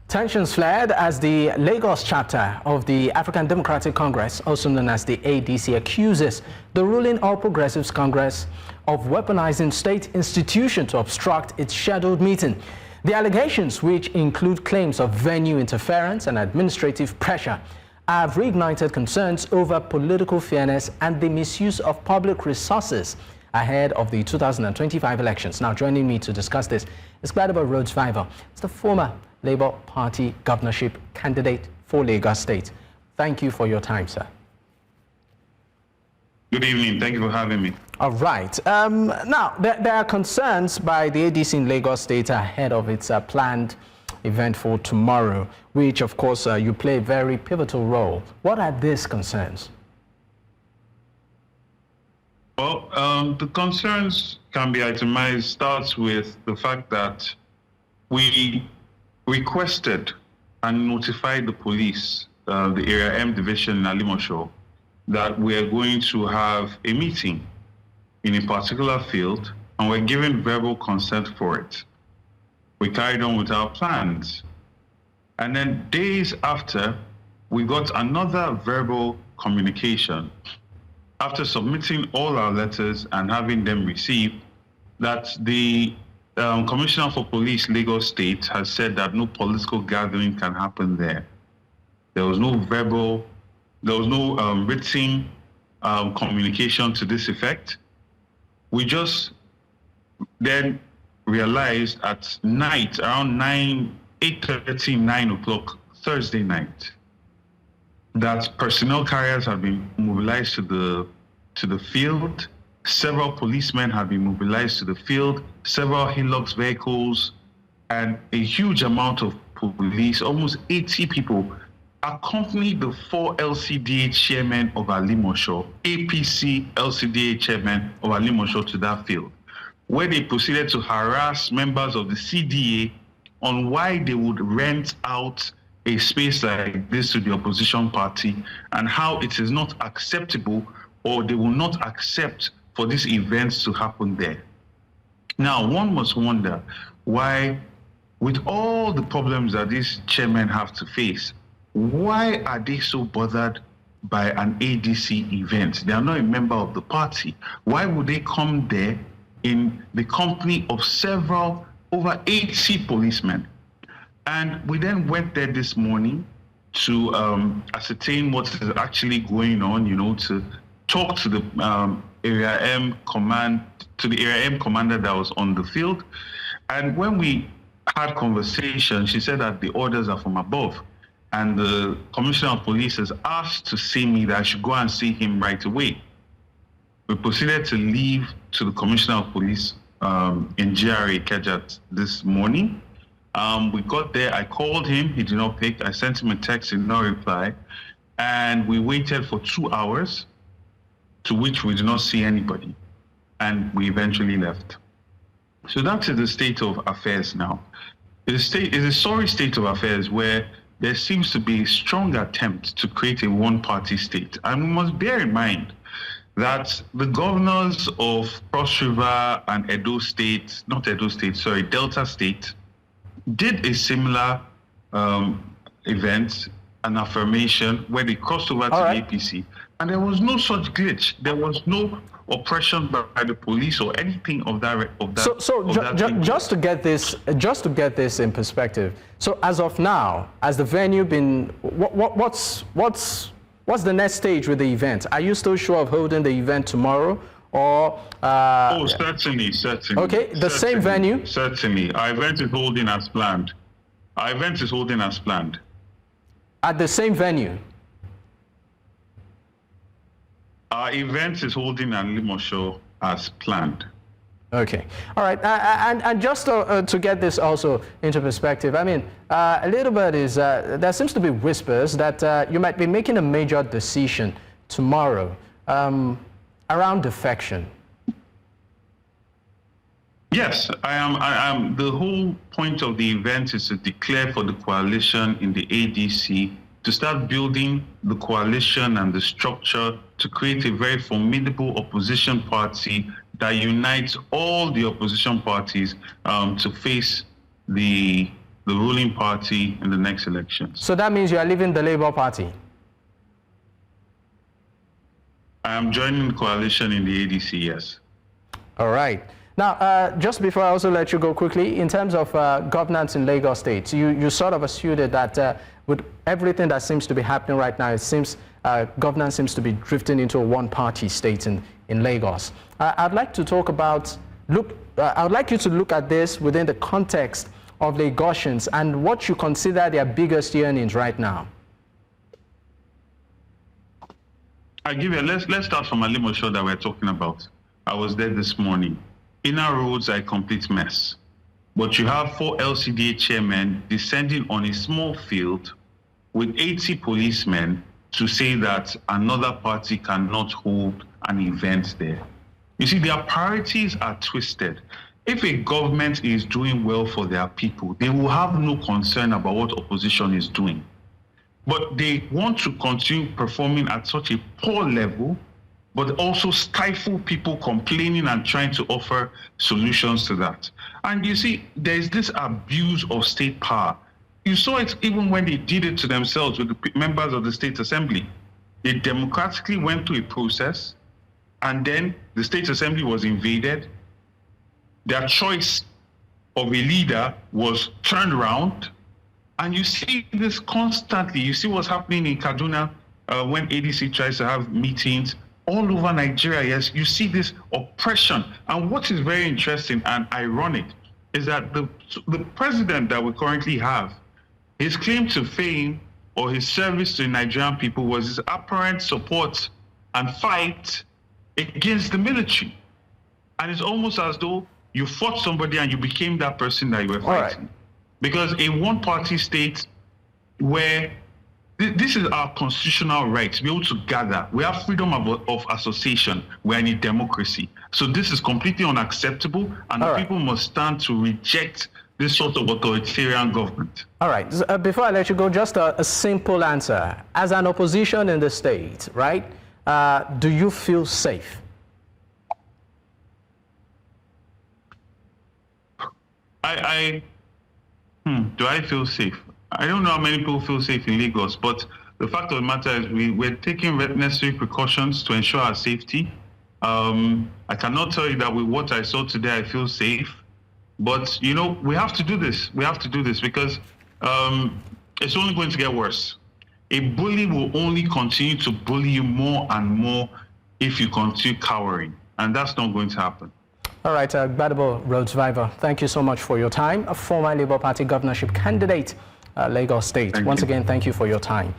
Tensions flared as the Lagos chapter of the African Democratic Congress, also known as the ADC, accuses the ruling All Progressives Congress of weaponizing state institutions to obstruct its scheduled meeting. The allegations, which include claims of venue interference and administrative pressure, have reignited concerns over political fairness and the misuse of public resources ahead of the 2025 elections. Now, joining me to discuss this is Gbadebo Rhodes-Vivour. It's the former Labour Party governorship candidate for Lagos State. Thank you for your time, sir. Good evening. Thank you for having me. All right. Now, there are concerns by the ADC in Lagos State ahead of its planned event for tomorrow, which, of course, you play a very pivotal role. What are these concerns? Well, the concerns can be itemized. Starts with the fact that we requested and notified the police, the Area M division in Alleges, that we are going to have a meeting in a particular field, and we're given verbal consent for it. We carried on with our plans. And then days after, we got another verbal communication after submitting all our letters and having them received, that the Commissioner for Police, Lagos State, has said that no political gathering can happen there. There was no verbal, there was no written communication to this effect. We just then realized at night, around 8:30, 9 o'clock, Thursday night, that personnel carriers have been mobilized to the field. Several policemen have been mobilized to the field, several Hilux vehicles, and a huge amount of police, almost 80 people, accompanied the 4 LCDA chairmen of Alleges, APC LCDA chairmen of Alleges, to that field, where they proceeded to harass members of the CDA on why they would rent out a space like this to the opposition party, and how it is not acceptable, or they will not accept for these events to happen there. Now, one must wonder why, with all the problems that these chairmen have to face, why are they so bothered by an ADC event? They are not a member of the party. Why would they come there in the company of several, over 80 policemen? And we then went there this morning to ascertain what is actually going on, to talk to the Area M command, to the Area M commander that was on the field. And when we had conversation, she said that the orders are from above. And the Commissioner of Police has asked to see me, that I should go and see him right away. We proceeded to leave to the Commissioner of Police in GRA Kejat this morning. We got there, I called him, he did not pick. I sent him a text, he did not reply. And we waited for 2 hours, to which we did not see anybody. And we eventually left. So that's the state of affairs now. It's a sorry state of affairs where there seems to be a strong attempt to create a one-party state. And we must bear in mind that the governors of Cross River and Delta State, did a similar event, an affirmation, where they crossed over to the APC, and there was no such glitch. There was no oppression by the police or anything of that. Just to get this in perspective. So as of now, has the venue been? What's the next stage with the event? Are you still sure of holding the event tomorrow? Or certainly. Okay, same venue? Certainly. Our event is holding as planned. At the same venue? Our event is holding at Alleges as planned. Okay. All right. And just to get this also into perspective, I mean, a little bit is, there seems to be whispers that you might be making a major decision tomorrow around defection. Yes, I am. The whole point of the event is to declare for the coalition in the ADC, to start building the coalition and the structure to create a very formidable opposition party that unites all the opposition parties to face the the ruling party in the next elections. So that means you are leaving the Labour Party? I am joining the coalition in the ADC, yes. All right. Now, just before I also let you go quickly, in terms of governance in Lagos State, you sort of assumed that with everything that seems to be happening right now, it seems governance seems to be drifting into a one-party state in Lagos. I'd like to talk about, I would like you to look at this within the context of Lagosians and what you consider their biggest yearnings right now. I give you, let's start from Alimo show that we're talking about. I was there this morning. Inner roads are a complete mess. But you have 4 LCDA chairmen descending on a small field with 80 policemen to say that another party cannot hold an event there. You see, their priorities are twisted. If a government is doing well for their people, they will have no concern about what opposition is doing. But they want to continue performing at such a poor level, but also stifle people complaining and trying to offer solutions to that. And you see, there's this abuse of state power. You saw it even when they did it to themselves with the members of the State Assembly. They democratically went through a process, and then the State Assembly was invaded. Their choice of a leader was turned around. And you see this constantly. You see what's happening in Kaduna when ADC tries to have meetings all over Nigeria. Yes, you see this oppression. And what is very interesting and ironic is that the president that we currently have, his claim to fame or his service to the Nigerian people was his apparent support and fight against the military. And it's almost as though you fought somebody and you became that person that you were fighting. Right. Because a one-party state where this is our constitutional right to be able to gather. We have freedom of association. We're in a democracy. So this is completely unacceptable, and the people must stand to reject this sort of authoritarian government. All right. Before I let you go, just a simple answer. As an opposition in the state, right, do you feel safe? Do I feel safe? I don't know how many people feel safe in Lagos, but the fact of the matter is we're taking necessary precautions to ensure our safety. I cannot tell you that with what I saw today, I feel safe. But, you know, we have to do this. We have to do this because it's only going to get worse. A bully will only continue to bully you more and more if you continue cowering. And that's not going to happen. All right, Gbadebo Rhodes-Vivour, thank you so much for your time. A former Labour Party governorship candidate, Lagos State. Once again, thank you for your time.